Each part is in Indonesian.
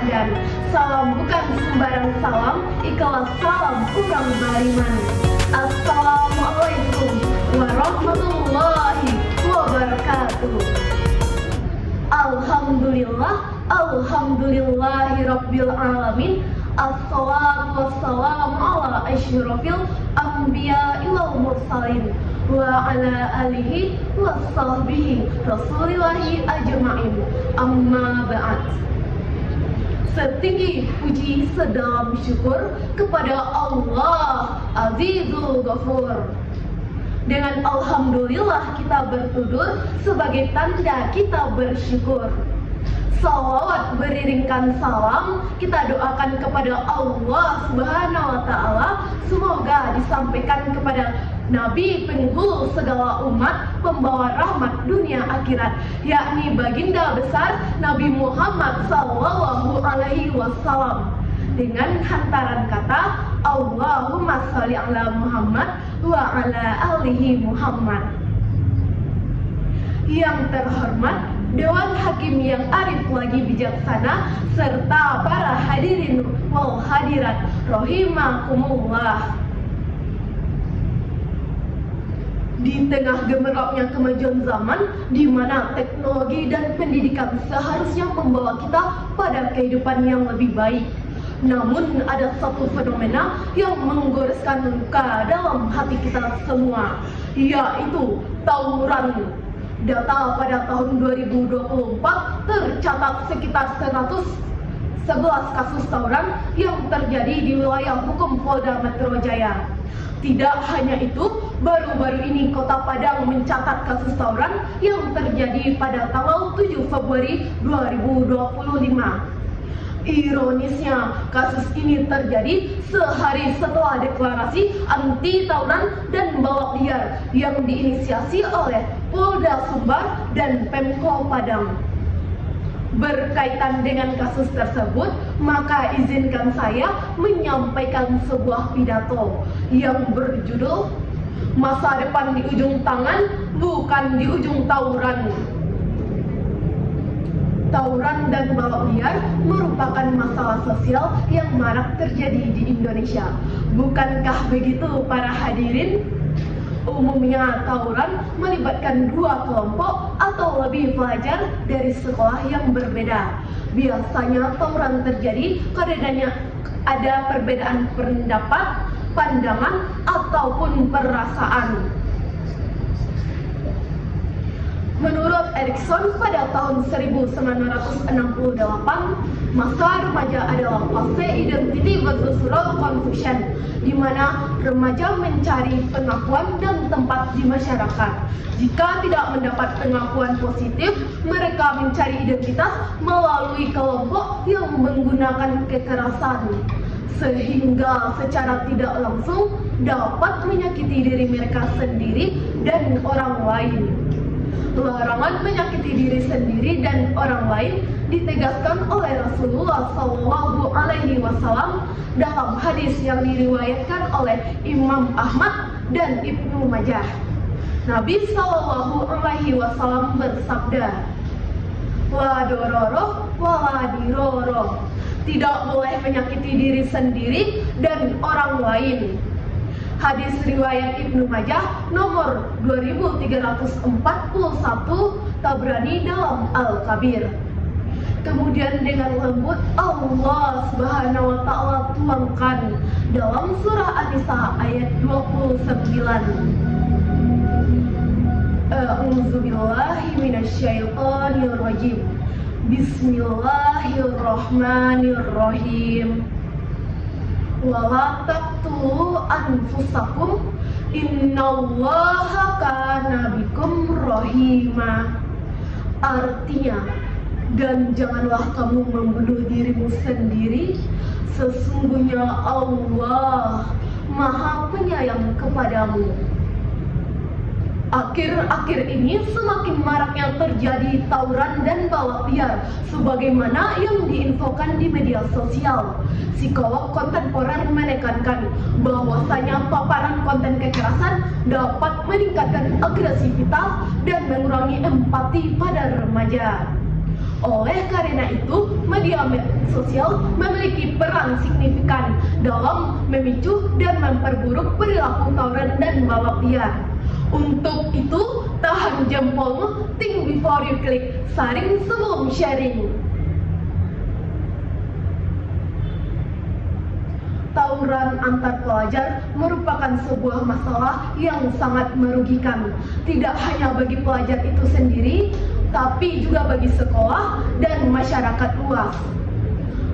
Ramadan. Salam bukan sembarang salam, ikhlas salam kurang beriman. Assalamualaikum warahmatullahi wabarakatuh. Alhamdulillahi rabbil alamin. Assalatu wassalamu ala asyrafil anbiya'i wal mursalin wa ala alihi wa sahbihi rasulillahi ajma'in. Amma ba'd. Setinggi puji sedalam syukur kepada Allah Azizul Ghafur. Dengan alhamdulillah kita bertutur sebagai tanda kita bersyukur. Salawat beriringkan salam kita doakan kepada Allah Subhanahu wa Ta'ala, semoga disampaikan kepada Nabi penghulu segala umat, pembawa rahmat dunia akhirat, yakni baginda besar Nabi Muhammad Sallallahu Alaihi Wasallam, dengan hantaran kata Allahumma sholli ala Muhammad wa ala alihi Muhammad. Yang terhormat Dewan Hakim yang arif lagi bijaksana, serta para hadirin wal hadirat rahimakumullah. Di tengah gemerlapnya kemajuan zaman, di mana teknologi dan pendidikan seharusnya membawa kita pada kehidupan yang lebih baik, namun ada satu fenomena yang menggoreskan luka dalam hati kita semua, yaitu tawuran. Data pada tahun 2024 tercatat sekitar 111 kasus tawuran yang terjadi di wilayah hukum Polda Metro Jaya. Tidak hanya itu, baru-baru ini Kota Padang mencatat kasus tawuran yang terjadi pada tanggal 7 Februari 2025. Ironisnya, kasus ini terjadi sehari setelah deklarasi anti tawuran dan balap liar yang diinisiasi oleh Polda Sumbar dan Pemkol Padang. Berkaitan dengan kasus tersebut, maka izinkan saya menyampaikan sebuah pidato yang berjudul "Masa depan di ujung tangan, bukan di ujung tawuran". Tawuran dan balap liar merupakan masalah sosial yang marak terjadi di Indonesia. Bukankah begitu para hadirin? Umumnya tawuran melibatkan dua kelompok atau lebih pelajar dari sekolah yang berbeda. Biasanya tawuran terjadi karena ada perbedaan pendapat, pandangan, ataupun perasaan. Menurut Erikson, pada tahun 1968, masa remaja adalah fase identity versus role confusion, di mana remaja mencari pengakuan dan tempat di masyarakat. Jika tidak mendapat pengakuan positif, mereka mencari identitas melalui kelompok yang menggunakan kekerasan, sehingga secara tidak langsung dapat menyakiti diri mereka sendiri dan orang lain. Larangan menyakiti diri sendiri dan orang lain ditegaskan oleh Rasulullah Sallallahu Alaihi Wasallam dalam hadis yang diriwayatkan oleh Imam Ahmad dan Ibnu Majah. Nabi Sallallahu Alaihi Wasallam bersabda, "La dororo wala diroro", tidak boleh menyakiti diri sendiri dan orang lain. Hadis riwayat Ibnu Majah nomor 2341, Tabrani dalam Al-Kabir. Kemudian dengan lembut Allah Subhanahu wa Ta'ala tuangkan dalam surah An-Nisa ayat 29. A'udzubillahi minasyaitonirrajim. Bismillahirrahmanirrahim. Wala taqtulu anfusakum innallaha kana bikum rahima. Artinya, dan janganlah kamu membunuh dirimu sendiri, sesungguhnya Allah Maha Penyayang kepadamu. Akhir-akhir ini semakin maraknya terjadi tawuran dan balap liar, sebagaimana yang diinfokan di media sosial. Psikolog kontemporer menekankan bahwasanya paparan konten kekerasan dapat meningkatkan agresivitas dan mengurangi empati pada remaja. Oleh karena itu, media sosial memiliki peran signifikan dalam memicu dan memperburuk perilaku tawuran dan balap liar. Untuk itu, tahan jempolmu, think before you click, saring sebelum sharing. Tawuran antar pelajar merupakan sebuah masalah yang sangat merugikan, tidak hanya bagi pelajar itu sendiri, tapi juga bagi sekolah dan masyarakat luas.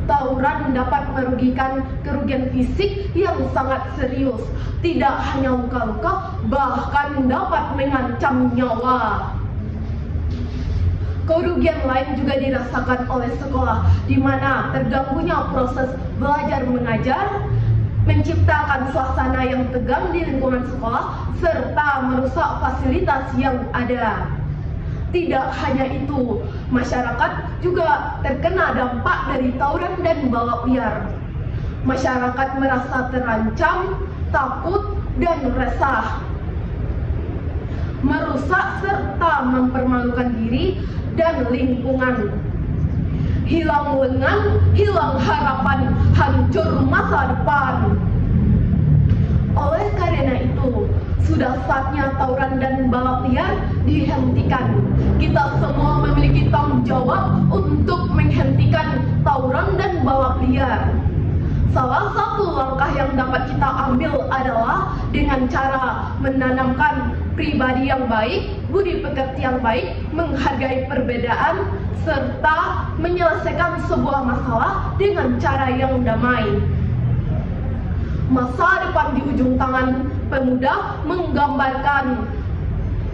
Tawuran dapat merugikan kerugian fisik yang sangat serius, tidak hanya luka-luka, bahkan dapat mengancam nyawa. Kerugian lain juga dirasakan oleh sekolah, di mana terganggunya proses belajar mengajar, menciptakan suasana yang tegang di lingkungan sekolah, serta merusak fasilitas yang ada. Tidak hanya itu, masyarakat juga terkena dampak dari tawuran dan balap liar. Masyarakat merasa terancam, takut, dan resah. Merusak serta mempermalukan diri dan lingkungan. Hilang lengan, hilang harapan, hancur masa depan. Oleh karena itu, sudah saatnya tawuran dan balap liar dihentikan. Kita semua memiliki tanggung jawab untuk menghentikan tawuran dan balap liar. Salah satu langkah yang dapat kita ambil adalah dengan cara menanamkan pribadi yang baik, budi pekerti yang baik, menghargai perbedaan, serta menyelesaikan sebuah masalah dengan cara yang damai. Masa depan di ujung tangan pemuda menggambarkan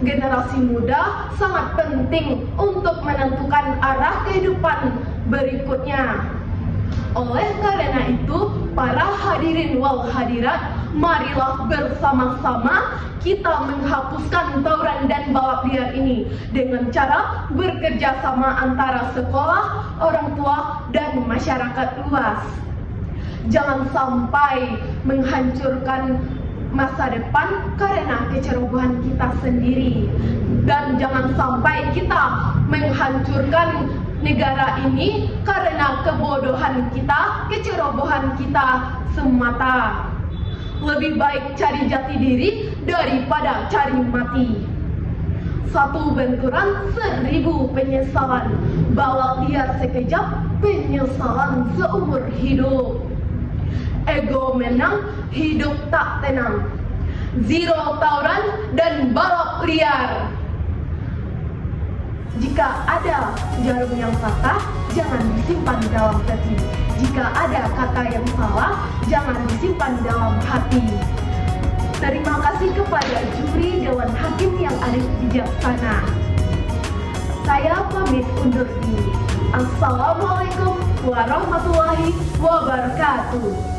generasi muda sangat penting untuk menentukan arah kehidupan berikutnya. Oleh karena itu, para hadirin wal hadirat, marilah bersama-sama kita menghapuskan tawuran dan balap liar ini dengan cara bekerja sama antara sekolah, orang tua, dan masyarakat luas. Jangan sampai menghancurkan masa depan karena kecerobohan kita sendiri, dan jangan sampai kita menghancurkan negara ini karena kebodohan kita, kecerobohan kita semata. Lebih baik cari jati diri daripada cari mati. Satu benturan, 1000 penyesalan. Balap liar sekejap, penyesalan seumur hidup. Ego menang, hidup tak tenang. Zero tawuran dan balap liar. Jika ada jarum yang patah, jangan disimpan dalam peti. Jika ada kata yang salah, jangan disimpan dalam hati. Terima kasih kepada juri Dewan Hakim yang arif bijaksana. Saya pamit undur diri. Assalamualaikum warahmatullahi wabarakatuh.